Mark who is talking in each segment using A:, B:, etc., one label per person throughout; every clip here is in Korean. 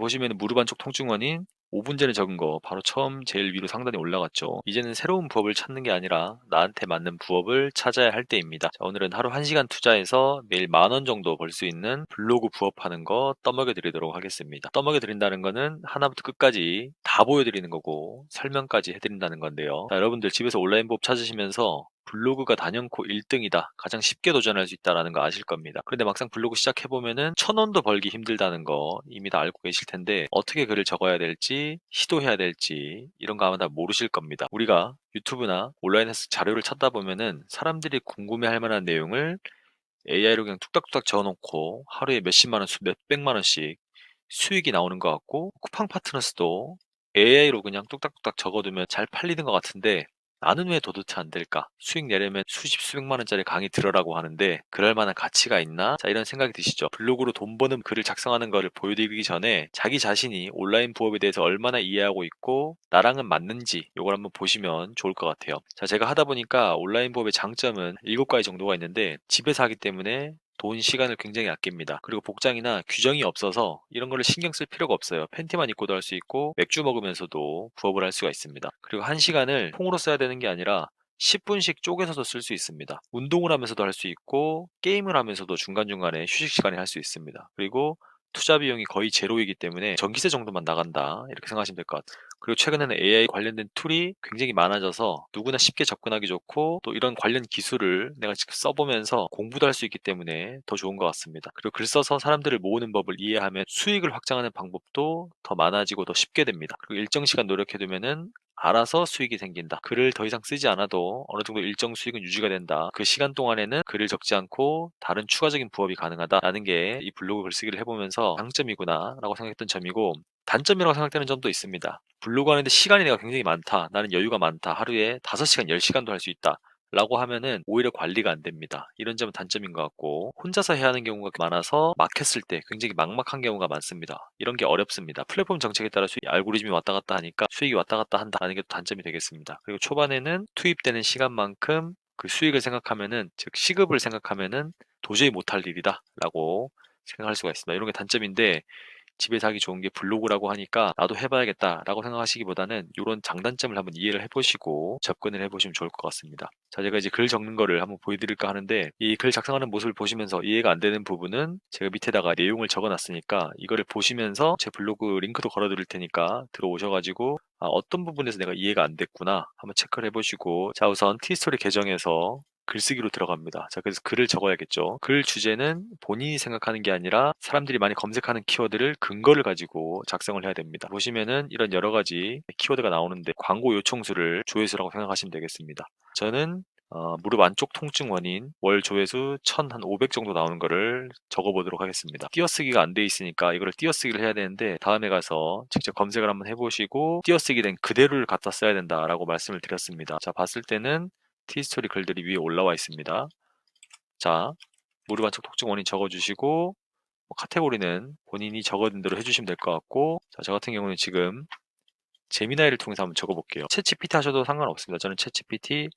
A: 보시면 무릎 안쪽 통증 원인 5분 전에 적은 거 바로 처음 제일 위로 상단에 올라갔죠. 이제는 새로운 부업을 찾는 게 아니라 나한테 맞는 부업을 찾아야 할 때입니다. 자, 오늘은 하루 1시간 투자해서 매일 10,000원 정도 벌 수 있는 블로그 부업하는 거 떠먹여 드리도록 하겠습니다. 떠먹여 드린다는 거는 하나부터 끝까지 다 보여드리는 거고 설명까지 해드린다는 건데요. 자, 여러분들 집에서 온라인 부업 찾으시면서 블로그가 단연코 1등이다. 가장 쉽게 도전할 수 있다는 거 아실 겁니다. 그런데 막상 블로그 시작해보면은 1,000원도 벌기 힘들다는 거 이미 다 알고 계실 텐데 어떻게 글을 적어야 될지 시도해야 될지 이런 거 아마 다 모르실 겁니다. 우리가 유튜브나 온라인에서 자료를 찾다 보면은 사람들이 궁금해할 만한 내용을 AI로 그냥 뚝딱뚝딱 적어놓고 하루에 몇십만 원, 몇백만 원씩 수익이 나오는 것 같고 쿠팡 파트너스도 AI로 그냥 뚝딱뚝딱 적어두면 잘 팔리는 것 같은데 나는 왜 도대체 안 될까? 수익 내려면 수십 수백만 원짜리 강의 들으라고 하는데 그럴 만한 가치가 있나? 자, 이런 생각이 드시죠? 블로그로 돈 버는 글을 작성하는 거를 보여드리기 전에 자기 자신이 온라인 부업에 대해서 얼마나 이해하고 있고 나랑은 맞는지 이걸 한번 보시면 좋을 것 같아요. 자, 제가 하다 보니까 온라인 부업의 장점은 7가지 정도가 있는데 집에서 하기 때문에 돈, 시간을 굉장히 아낍니다. 그리고 복장이나 규정이 없어서 이런 거를 신경 쓸 필요가 없어요. 팬티만 입고도 할 수 있고 맥주 먹으면서도 부업을 할 수가 있습니다. 그리고 1시간을 통으로 써야 되는 게 아니라 10분씩 쪼개서도 쓸 수 있습니다. 운동을 하면서도 할 수 있고 게임을 하면서도 중간중간에 휴식 시간에 할 수 있습니다. 그리고 투자 비용이 거의 제로이기 때문에 전기세 정도만 나간다 이렇게 생각하시면 될 것 같아요. 그리고 최근에는 AI 관련된 툴이 굉장히 많아져서 누구나 쉽게 접근하기 좋고 또 이런 관련 기술을 내가 직접 써보면서 공부도 할 수 있기 때문에 더 좋은 것 같습니다. 그리고 글 써서 사람들을 모으는 법을 이해하면 수익을 확장하는 방법도 더 많아지고 더 쉽게 됩니다. 그리고 일정 시간 노력해두면은 알아서 수익이 생긴다. 글을 더 이상 쓰지 않아도 어느 정도 일정 수익은 유지가 된다. 그 시간 동안에는 글을 적지 않고 다른 추가적인 부업이 가능하다라는 게 이 블로그 글쓰기를 해보면서 장점이구나 라고 생각했던 점이고 단점이라고 생각되는 점도 있습니다. 블로그 하는데 시간이 내가 굉장히 많다. 나는 여유가 많다. 하루에 5시간, 10시간도 할 수 있다. 라고 하면은 오히려 관리가 안 됩니다. 이런 점은 단점인 것 같고 혼자서 해야 하는 경우가 많아서 막혔을 때 굉장히 막막한 경우가 많습니다. 이런 게 어렵습니다. 플랫폼 정책에 따라 알고리즘이 왔다 갔다 하니까 수익이 왔다 갔다 한다는 게 또 단점이 되겠습니다. 그리고 초반에는 투입되는 시간만큼 그 수익을 생각하면은 즉 시급을 생각하면은 도저히 못할 일이다 라고 생각할 수가 있습니다. 이런 게 단점인데 집에서 하기 좋은 게 블로그라고 하니까 나도 해봐야겠다라고 생각하시기보다는 이런 장단점을 한번 이해를 해보시고 접근을 해보시면 좋을 것 같습니다. 자, 제가 이제 글 적는 거를 한번 보여드릴까 하는데 이 글 작성하는 모습을 보시면서 이해가 안 되는 부분은 제가 밑에다가 내용을 적어놨으니까 이거를 보시면서 제 블로그 링크도 걸어드릴 테니까 들어오셔가지고 어떤 부분에서 내가 이해가 안 됐구나 한번 체크를 해보시고 자, 우선 티스토리 계정에서 글쓰기로 들어갑니다. 자, 그래서 글을 적어야겠죠. 글 주제는 본인이 생각하는 게 아니라 사람들이 많이 검색하는 키워드를 근거를 가지고 작성을 해야 됩니다. 보시면은 이런 여러 가지 키워드가 나오는데 광고 요청수를 조회수라고 생각하시면 되겠습니다. 저는 무릎 안쪽 통증 원인 월 조회수 1,500 정도 나오는 거를 적어보도록 하겠습니다. 띄어쓰기가 안 돼 있으니까 이거를 띄어쓰기를 해야 되는데 다음에 가서 직접 검색을 한번 해보시고 띄어쓰기 된 그대로를 갖다 써야 된다라고 말씀을 드렸습니다. 자, 봤을 때는 티스토리 글들이 위에 올라와 있습니다. 자, 무릎 안쪽 통증 원인 적어주시고 카테고리는 본인이 적어둔 대로 해주시면 될 것 같고 자, 저 같은 경우는 지금 제미나이를 통해서 한번 적어볼게요. 챗GPT 하셔도 상관없습니다. 저는 챗GPT,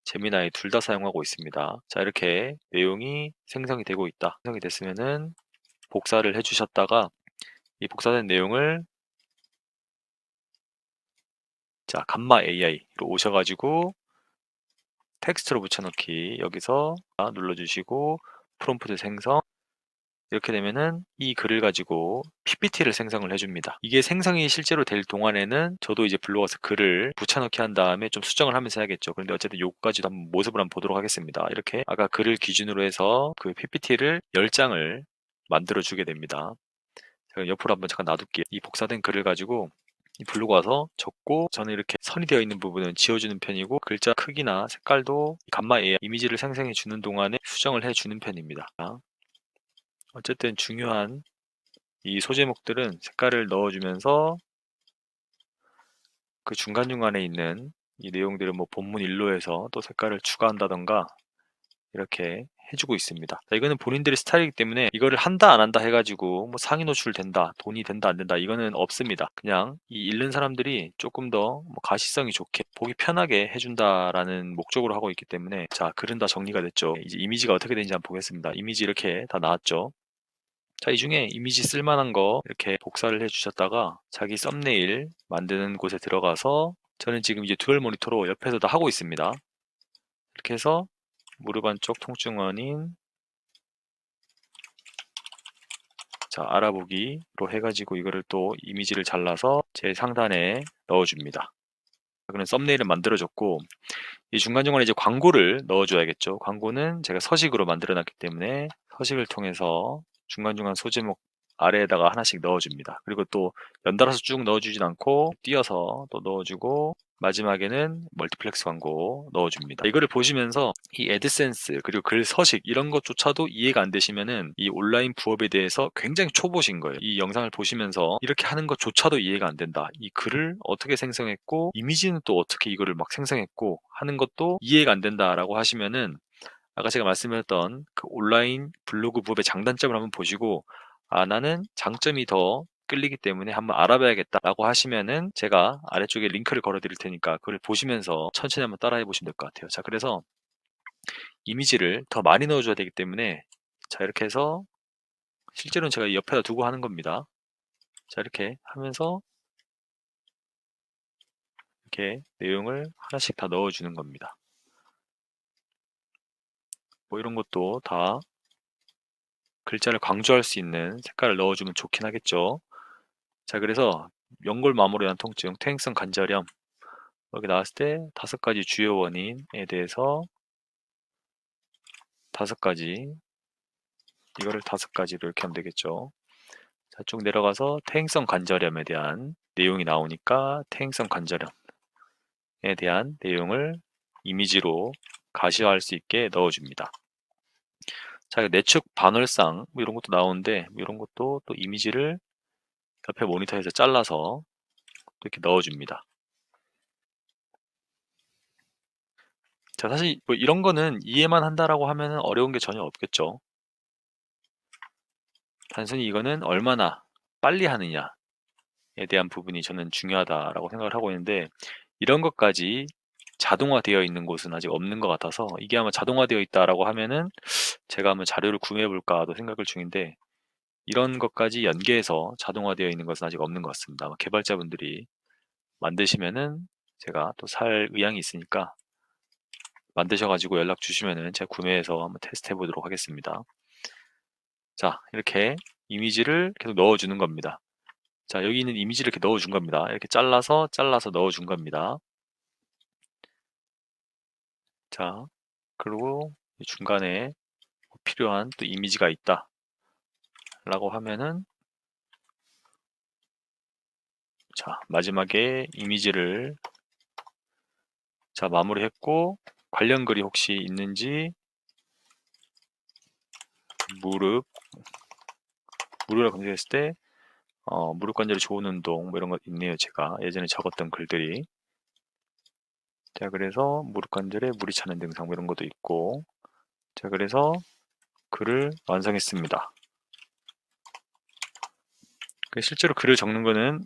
A: 제미나이 둘 다 사용하고 있습니다. 자, 이렇게 내용이 생성이 되고 있다. 생성이 됐으면은 복사를 해주셨다가 이 복사된 내용을 자, 감마 AI로 오셔가지고 텍스트로 붙여넣기 여기서 눌러주시고 프롬프트 생성 이렇게 되면은 이 글을 가지고 PPT를 생성을 해줍니다. 이게 생성이 실제로 될 동안에는 저도 이제 블로그에서 글을 붙여넣기 한 다음에 좀 수정을 하면서 해야겠죠. 그런데 어쨌든 요까지도 한번 모습을 한번 보도록 하겠습니다. 이렇게 아까 글을 기준으로 해서 그 PPT를 10장을 만들어 주게 됩니다. 제가 옆으로 한번 잠깐 놔둘게요. 이 복사된 글을 가지고 이 블로그 와서 적고 저는 이렇게 선이 되어 있는 부분은 지워주는 편이고 글자 크기나 색깔도 감마 AI 이미지를 생성해 주는 동안에 수정을 해 주는 편입니다. 어쨌든 중요한 이 소제목들은 색깔을 넣어주면서 그 중간중간에 있는 이 내용들을 뭐 본문 일로에서 또 색깔을 추가한다던가 이렇게 해주고 있습니다. 자, 이거는 본인들의 스타일이기 때문에 이거를 한다 안 한다 해가지고 뭐 상위 노출 된다, 돈이 된다 안 된다 이거는 없습니다. 그냥 이 읽는 사람들이 조금 더 뭐 가시성이 좋게 보기 편하게 해준다라는 목적으로 하고 있기 때문에 자, 글은 다 정리가 됐죠. 이제 이미지가 어떻게 되는지 한번 보겠습니다. 이미지 이렇게 다 나왔죠. 자, 이 중에 이미지 쓸만한 거 이렇게 복사를 해 주셨다가 자기 썸네일 만드는 곳에 들어가서 저는 지금 이제 듀얼 모니터로 옆에서 다 하고 있습니다. 이렇게 해서 무릎 안쪽 통증 원인, 자, 알아보기로 해가지고 이거를 또 이미지를 잘라서 제 상단에 넣어줍니다. 그러면 썸네일을 만들어줬고, 이 중간중간에 이제 광고를 넣어줘야겠죠. 광고는 제가 서식으로 만들어놨기 때문에 서식을 통해서 중간중간 소제목 아래에다가 하나씩 넣어줍니다. 그리고 또 연달아서 쭉 넣어주진 않고 띄어서 또 넣어주고, 마지막에는 멀티플렉스 광고 넣어줍니다. 이거를 보시면서 이 애드센스 그리고 글 서식 이런 것조차도 이해가 안 되시면은 이 온라인 부업에 대해서 굉장히 초보신 거예요. 이 영상을 보시면서 이렇게 하는 것조차도 이해가 안 된다. 이 글을 어떻게 생성했고 이미지는 또 어떻게 이거를 막 생성했고 하는 것도 이해가 안 된다라고 하시면은 아까 제가 말씀드렸던 그 온라인 블로그 부업의 장단점을 한번 보시고, 아, 나는 장점이 더 끌리기 때문에 한번 알아봐야겠다라고 하시면은 제가 아래쪽에 링크를 걸어 드릴 테니까 그걸 보시면서 천천히 한번 따라해 보시면 될 것 같아요. 자, 그래서 이미지를 더 많이 넣어줘야 되기 때문에, 자, 이렇게 해서 실제로는 제가 옆에다 두고 하는 겁니다. 자, 이렇게 하면서 이렇게 내용을 하나씩 다 넣어주는 겁니다. 뭐 이런 것도 다 글자를 강조할 수 있는 색깔을 넣어주면 좋긴 하겠죠. 자, 그래서 연골 마모로 인한 통증, 퇴행성 관절염, 여기 나왔을 때 5가지 주요 원인에 대해서 5가지, 이거를 5가지로 이렇게 하면 되겠죠. 자, 쭉 내려가서 퇴행성 관절염에 대한 내용이 나오니까 퇴행성 관절염에 대한 내용을 이미지로 가시화할 수 있게 넣어줍니다. 자, 내측 반월상 뭐 이런 것도 나오는데 이런 것도 또 이미지를 옆에 모니터에서 잘라서 이렇게 넣어줍니다. 자, 사실 뭐 이런 거는 이해만 한다라고 하면 어려운 게 전혀 없겠죠. 단순히 이거는 얼마나 빨리 하느냐에 대한 부분이 저는 중요하다라고 생각을 하고 있는데, 이런 것까지 자동화되어 있는 곳은 아직 없는 것 같아서, 이게 아마 자동화되어 있다라고 하면은 제가 한번 자료를 구매해 볼까도 생각을 중인데, 이런 것까지 연계해서 자동화되어 있는 것은 아직 없는 것 같습니다. 아마 개발자분들이 만드시면은 제가 또 살 의향이 있으니까 만드셔가지고 연락 주시면은 제가 구매해서 한번 테스트 해보도록 하겠습니다. 자, 이렇게 이미지를 계속 넣어주는 겁니다. 자, 여기 있는 이미지를 이렇게 넣어준 겁니다. 이렇게 잘라서 넣어준 겁니다. 자, 그리고 중간에 필요한 또 이미지가 있다 라고 하면은, 자, 마지막에 이미지를 자 마무리했고, 관련 글이 혹시 있는지, 무릎 무릎을 검색했을 때 무릎 관절이 좋은 운동 뭐 이런 거 있네요. 제가 예전에 적었던 글들이. 자, 그래서 무릎 관절에 물이 차는 증상 뭐 이런 것도 있고, 자, 그래서 글을 완성했습니다. 실제로 글을 적는 거는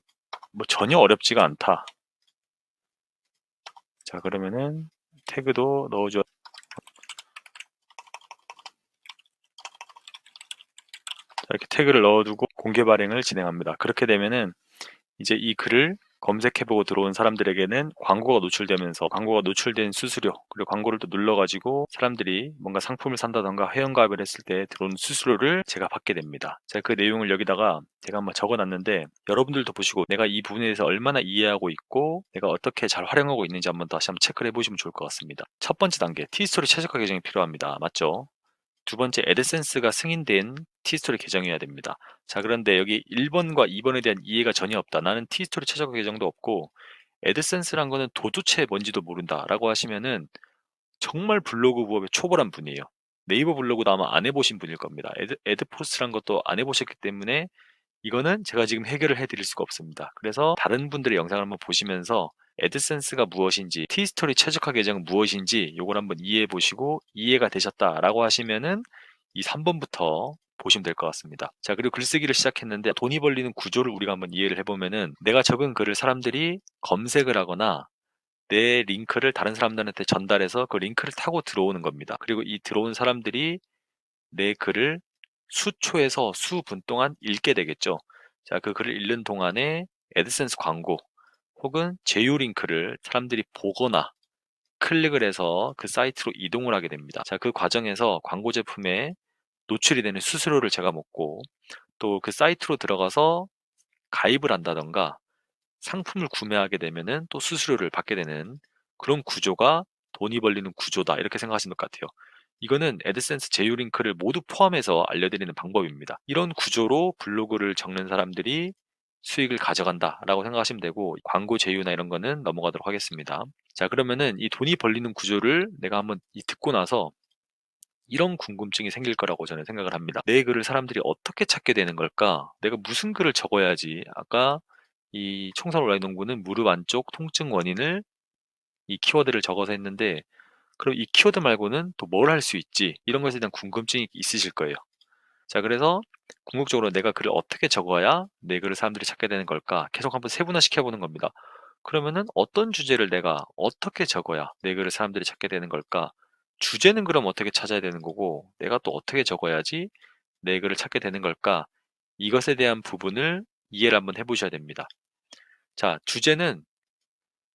A: 뭐 전혀 어렵지가 않다. 자, 그러면은 태그도 넣어줘. 자, 이렇게 태그를 넣어두고 공개 발행을 진행합니다. 그렇게 되면은 이제 이 글을 검색해보고 들어온 사람들에게는 광고가 노출되면서, 광고가 노출된 수수료, 그리고 광고를 또 눌러가지고 사람들이 뭔가 상품을 산다던가 회원가입을 했을 때 들어온 수수료를 제가 받게 됩니다. 제가 그 내용을 여기다가 제가 한번 적어놨는데, 여러분들도 보시고 내가 이 부분에 대해서 얼마나 이해하고 있고 내가 어떻게 잘 활용하고 있는지 한번 다시 한번 체크를 해보시면 좋을 것 같습니다. 첫 번째 단계, 티스토리 최적화 계정이 필요합니다. 맞죠? 두 번째, 애드센스가 승인된 티스토리 계정이어야 됩니다. 자, 그런데 여기 1번과 2번에 대한 이해가 전혀 없다. 나는 티스토리 최적화 계정도 없고 애드센스란 거는 도대체 뭔지도 모른다 라고 하시면은 정말 블로그 부업에 초보란 분이에요. 네이버 블로그도 아마 안 해보신 분일 겁니다. 애드포스트란 것도 안 해보셨기 때문에 이거는 제가 지금 해결을 해드릴 수가 없습니다. 그래서 다른 분들의 영상을 한번 보시면서 애드센스가 무엇인지, 티스토리 최적화 계정은 무엇인지 요걸 한번 이해해 보시고 이해가 되셨다라고 하시면은 이 3번부터 보시면 될 것 같습니다. 자, 그리고 글쓰기를 시작했는데 돈이 벌리는 구조를 우리가 한번 이해를 해보면은, 내가 적은 글을 사람들이 검색을 하거나 내 링크를 다른 사람들한테 전달해서 그 링크를 타고 들어오는 겁니다. 그리고 이 들어온 사람들이 내 글을 수초에서 수분 동안 읽게 되겠죠. 자, 그 글을 읽는 동안에 애드센스 광고 혹은 제휴 링크를 사람들이 보거나 클릭을 해서 그 사이트로 이동을 하게 됩니다. 자, 그 과정에서 광고 제품에 노출이 되는 수수료를 제가 먹고 또 그 사이트로 들어가서 가입을 한다던가 상품을 구매하게 되면은 또 수수료를 받게 되는 그런 구조가 돈이 벌리는 구조다. 이렇게 생각하시면 될 것 같아요. 이거는 애드센스 제휴 링크를 모두 포함해서 알려드리는 방법입니다. 이런 구조로 블로그를 적는 사람들이 수익을 가져간다라고 생각하시면 되고 광고 제휴나 이런 거는 넘어가도록 하겠습니다. 자, 그러면은 이 돈이 벌리는 구조를 내가 한번 듣고 나서 이런 궁금증이 생길 거라고 저는 생각을 합니다. 내 글을 사람들이 어떻게 찾게 되는 걸까? 내가 무슨 글을 적어야지? 아까 이 청산 온라인 농구는 무릎 안쪽 통증 원인을 이 키워드를 적어서 했는데 그럼 이 키워드 말고는 또 뭘 할 수 있지? 이런 것에 대한 궁금증이 있으실 거예요. 자, 그래서 궁극적으로 내가 글을 어떻게 적어야 내 글을 사람들이 찾게 되는 걸까? 계속 한번 세분화 시켜보는 겁니다. 그러면은 어떤 주제를 내가 어떻게 적어야 내 글을 사람들이 찾게 되는 걸까? 주제는 그럼 어떻게 찾아야 되는 거고, 내가 또 어떻게 적어야지 내 글을 찾게 되는 걸까? 이것에 대한 부분을 이해를 한번 해보셔야 됩니다. 자, 주제는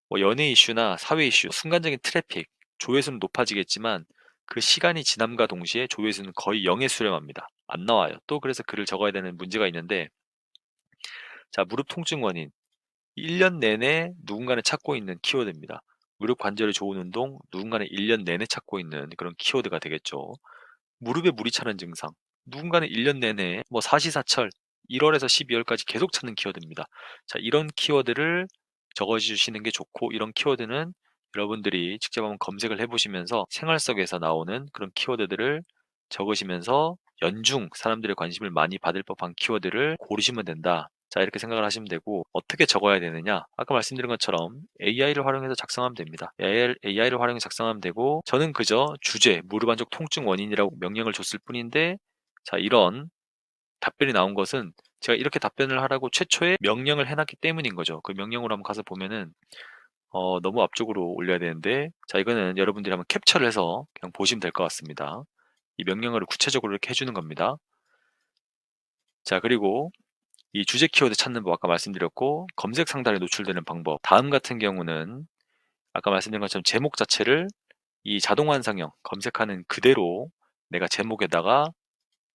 A: 뭐 연예 이슈나 사회 이슈, 순간적인 트래픽, 조회수는 높아지겠지만 그 시간이 지남과 동시에 조회수는 거의 0에 수렴합니다. 안 나와요. 또 그래서 글을 적어야 되는 문제가 있는데, 자, 무릎 통증 원인. 1년 내내 누군가는 찾고 있는 키워드입니다. 무릎 관절이 좋은 운동, 누군가는 1년 내내 찾고 있는 그런 키워드가 되겠죠. 무릎에 물이 차는 증상, 누군가는 1년 내내 뭐 사시사철 1월에서 12월까지 계속 찾는 키워드입니다. 자, 이런 키워드를 적어주시는 게 좋고, 이런 키워드는 여러분들이 직접 한번 검색을 해보시면서 생활 속에서 나오는 그런 키워드들을 적으시면서 연중 사람들의 관심을 많이 받을 법한 키워드를 고르시면 된다. 자, 이렇게 생각을 하시면 되고, 어떻게 적어야 되느냐? 아까 말씀드린 것처럼 AI를 활용해서 작성하면 됩니다. AI를 활용해서 작성하면 되고, 저는 그저 주제, 무릎 안쪽 통증 원인이라고 명령을 줬을 뿐인데, 자, 이런 답변이 나온 것은 제가 이렇게 답변을 하라고 최초에 명령을 해놨기 때문인 거죠. 그 명령으로 한번 가서 보면은, 너무 앞쪽으로 올려야 되는데, 자, 이거는 여러분들이 한번 캡처를 해서 그냥 보시면 될 것 같습니다. 이 명령어를 구체적으로 이렇게 해주는 겁니다. 자, 그리고 이 주제 키워드 찾는 법 아까 말씀드렸고, 검색 상단에 노출되는 방법. 다음 같은 경우는 아까 말씀드린 것처럼 제목 자체를 이 자동 완성형 검색하는 그대로 내가 제목에다가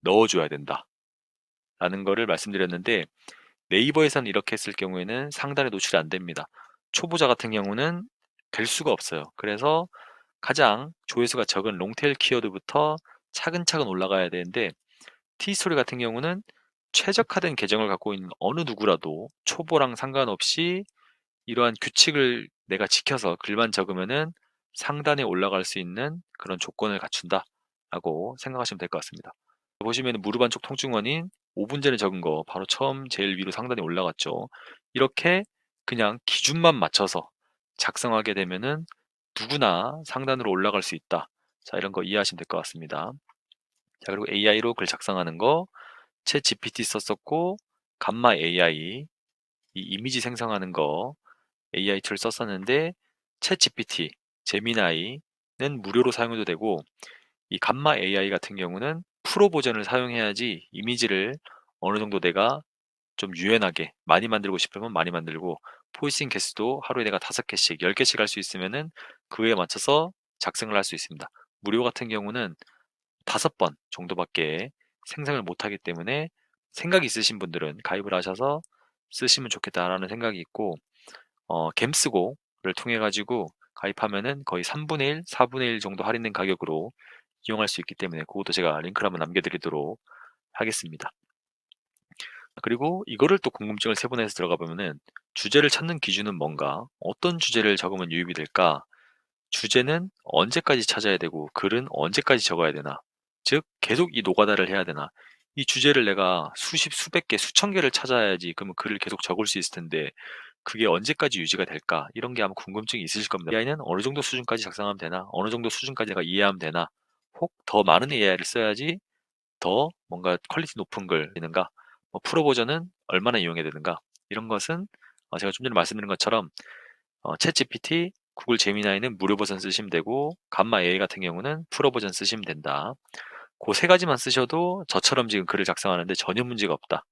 A: 넣어줘야 된다 라는 거를 말씀드렸는데, 네이버에서는 이렇게 했을 경우에는 상단에 노출이 안 됩니다. 초보자 같은 경우는 될 수가 없어요. 그래서 가장 조회수가 적은 롱테일 키워드부터 차근차근 올라가야 되는데, 티스토리 같은 경우는 최적화된 계정을 갖고 있는 어느 누구라도 초보랑 상관없이 이러한 규칙을 내가 지켜서 글만 적으면은 상단에 올라갈 수 있는 그런 조건을 갖춘다 라고 생각하시면 될 것 같습니다. 보시면 무릎 안쪽 통증 원인 5분 전에 적은 거 바로 처음 제일 위로 상단에 올라갔죠. 이렇게 그냥 기준만 맞춰서 작성하게 되면은 누구나 상단으로 올라갈 수 있다. 자, 이런 거 이해하시면 될 것 같습니다. 자, 그리고 AI로 글 작성하는 거, 챗 GPT 썼었고, 감마 AI, 이 이미지 생성하는 거, AI 툴 썼었는데, 챗 GPT, 제미나이는 무료로 사용해도 되고, 이 감마 AI 같은 경우는 프로 버전을 사용해야지 이미지를 어느 정도 내가 좀 유연하게 많이 만들고 싶으면 많이 만들고, 포이싱 개수도 하루에 내가 5개씩, 10개씩 할 수 있으면은 그에 맞춰서 작성을 할 수 있습니다. 무료 같은 경우는 5번 정도밖에 생성을 못하기 때문에 생각이 있으신 분들은 가입을 하셔서 쓰시면 좋겠다라는 생각이 있고, gem스고를 통해 가지고 가입하면은 거의 3분의 1, 4분의 1 정도 할인된 가격으로 이용할 수 있기 때문에 그것도 제가 링크를 한번 남겨드리도록 하겠습니다. 그리고 이거를 또 궁금증을 세분화해서 들어가 보면은 주제를 찾는 기준은 뭔가? 어떤 주제를 적으면 유입이 될까? 주제는 언제까지 찾아야 되고 글은 언제까지 적어야 되나? 즉 계속 이 노가다를 해야 되나? 이 주제를 내가 수십, 수백 개, 수천 개를 찾아야지 그러면 글을 계속 적을 수 있을 텐데 그게 언제까지 유지가 될까? 이런 게 아마 궁금증이 있으실 겁니다. AI는 어느 정도 수준까지 작성하면 되나? 어느 정도 수준까지 내가 이해하면 되나? 혹 더 많은 AI를 써야지 더 뭔가 퀄리티 높은 글 되는가? 뭐 프로 버전은 얼마나 이용해야 되는가? 이런 것은 제가 좀 전에 말씀드린 것처럼 챗 GPT, 구글 제미나이는 무료 버전 쓰시면 되고 감마 AI 같은 경우는 프로 버전 쓰시면 된다. 그 세 가지만 쓰셔도 저처럼 지금 글을 작성하는데 전혀 문제가 없다.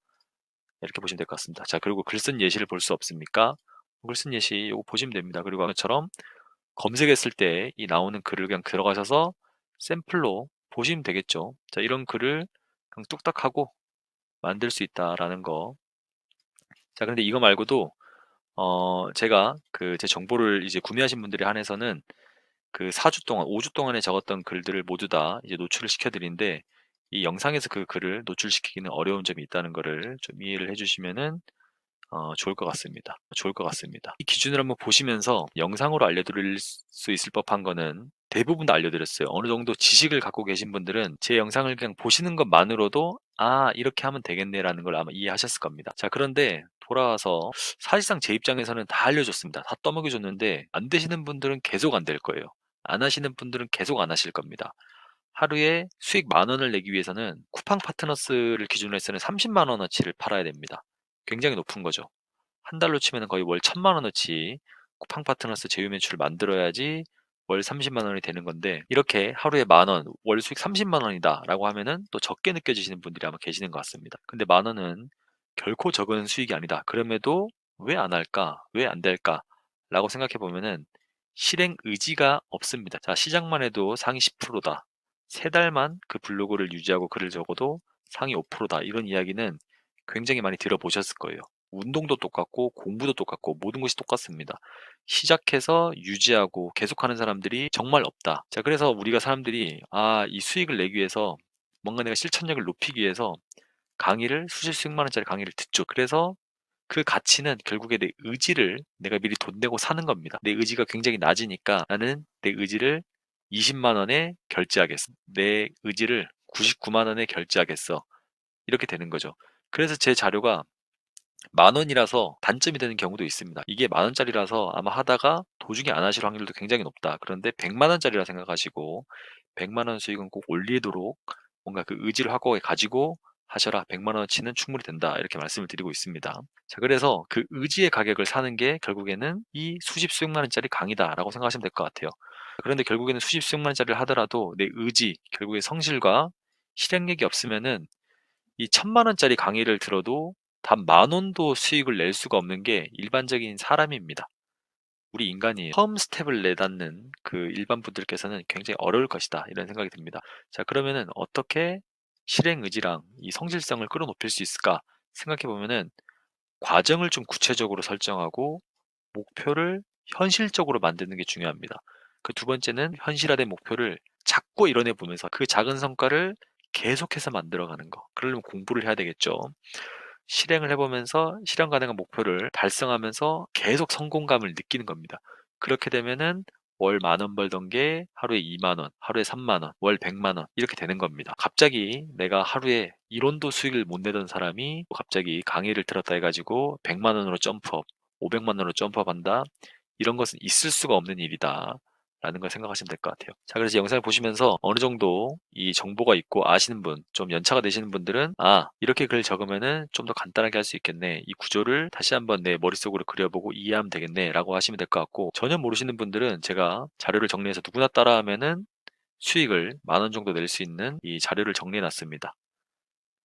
A: 이렇게 보시면 될 것 같습니다. 자, 그리고 글 쓴 예시를 볼 수 없습니까? 글 쓴 예시 요거 보시면 됩니다. 그리고 아까처럼 검색했을 때 이 나오는 글을 그냥 들어가셔서 샘플로 보시면 되겠죠. 자, 이런 글을 그냥 뚝딱 하고 만들 수 있다라는 거. 자, 그런데 이거 말고도 제가 그 제 정보를 이제 구매하신 분들에 한해서는 그 4주 동안, 5주 동안에 적었던 글들을 모두 다 이제 노출을 시켜드리는데 이 영상에서 그 글을 노출시키기는 어려운 점이 있다는 거를 좀 이해를 해주시면은 좋을 것 같습니다. 좋을 것 같습니다. 이 기준을 한번 보시면서 영상으로 알려드릴 수 있을 법한 거는 대부분 다 알려드렸어요. 어느 정도 지식을 갖고 계신 분들은 제 영상을 그냥 보시는 것만으로도 아, 이렇게 하면 되겠네라는 걸 아마 이해하셨을 겁니다. 자, 그런데 돌아와서 사실상 제 입장에서는 다 알려줬습니다. 다 떠먹여줬는데 안 되시는 분들은 계속 안 될 거예요. 안 하시는 분들은 계속 안 하실 겁니다. 하루에 수익 10,000원을 내기 위해서는 쿠팡 파트너스를 기준으로 해서는 30만 원어치를 팔아야 됩니다. 굉장히 높은 거죠. 한 달로 치면 거의 월 1,000만 원어치 쿠팡 파트너스 제휴 매출을 만들어야지 월 30만 원이 되는 건데 이렇게 하루에 10,000원, 월 수익 30만 원이다 라고 하면은 또 적게 느껴지시는 분들이 아마 계시는 것 같습니다. 근데 10,000원은 결코 적은 수익이 아니다. 그럼에도 왜 안 할까? 왜 안 될까? 라고 생각해 보면은 실행 의지가 없습니다. 자, 시작만 해도 상위 10%다. 3달만 그 블로그를 유지하고 글을 적어도 상위 5%다. 이런 이야기는 굉장히 많이 들어보셨을 거예요. 운동도 똑같고 공부도 똑같고 모든 것이 똑같습니다. 시작해서 유지하고 계속하는 사람들이 정말 없다. 자, 그래서 우리가 사람들이 이 수익을 내기 위해서 뭔가 내가 실천력을 높이기 위해서 강의를 수십 수백만 원짜리 강의를 듣죠. 그래서 그 가치는 결국에 내 의지를 내가 미리 돈 내고 사는 겁니다. 내 의지가 굉장히 낮으니까 나는 내 의지를 20만 원에 결제하겠어. 내 의지를 99만 원에 결제하겠어. 이렇게 되는 거죠. 그래서 제 자료가 10,000원이라서 단점이 되는 경우도 있습니다. 이게 10,000원짜리라서 아마 하다가 도중에 안 하실 확률도 굉장히 높다. 그런데 100만 원짜리라 생각하시고 100만 원 수익은 꼭 올리도록 뭔가 그 의지를 확고하게 가지고 하셔라. 100만 원어치는 충분히 된다. 이렇게 말씀을 드리고 있습니다. 자, 그래서 그 의지의 가격을 사는 게 결국에는 이 수십 수백만 원짜리 강의다라고 생각하시면 될 것 같아요. 그런데 결국에는 수십 수백만 원짜리를 하더라도 내 의지, 결국에 성실과 실행력이 없으면은 이 1,000만 원짜리 강의를 들어도 단 10,000원도 수익을 낼 수가 없는 게 일반적인 사람입니다. 우리 인간이 처음 스텝을 내닫는 그 일반 분들께서는 굉장히 어려울 것이다. 이런 생각이 듭니다. 자, 그러면은 어떻게 실행 의지랑 이 성실성을 끌어높일 수 있을까 생각해 보면은 과정을 좀 구체적으로 설정하고 목표를 현실적으로 만드는 게 중요합니다. 그 두 번째는 현실화된 목표를 작고 이뤄내 보면서 그 작은 성과를 계속해서 만들어가는 거. 그러려면 공부를 해야 되겠죠. 실행을 해보면서 실현 가능한 목표를 달성하면서 계속 성공감을 느끼는 겁니다. 그렇게 되면은 월 10,000원 벌던 게 하루에 2만 원, 하루에 3만 원, 월 100만 원 이렇게 되는 겁니다. 갑자기 내가 하루에 1원도 수익을 못 내던 사람이 갑자기 강의를 들었다 해가지고 100만 원으로 점프업, 500만 원으로 점프업 한다. 이런 것은 있을 수가 없는 일이다. 라는 걸 생각하시면 될 것 같아요. 자, 그래서 영상을 보시면서 어느 정도 이 정보가 있고 아시는 분, 좀 연차가 되시는 분들은 이렇게 글 적으면은 좀 더 간단하게 할 수 있겠네. 이 구조를 다시 한번 내 머릿속으로 그려보고 이해하면 되겠네. 라고 하시면 될 것 같고 전혀 모르시는 분들은 제가 자료를 정리해서 누구나 따라하면은 수익을 10,000원 정도 낼 수 있는 이 자료를 정리해 놨습니다.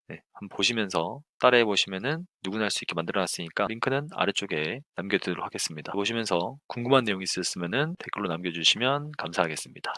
A: 네, 한번 보시면서 따라해 보시면은 누구나 할 수 있게 만들어 놨으니까 링크는 아래쪽에 남겨두도록 하겠습니다. 보시면서 궁금한 내용이 있으셨으면은 댓글로 남겨주시면 감사하겠습니다.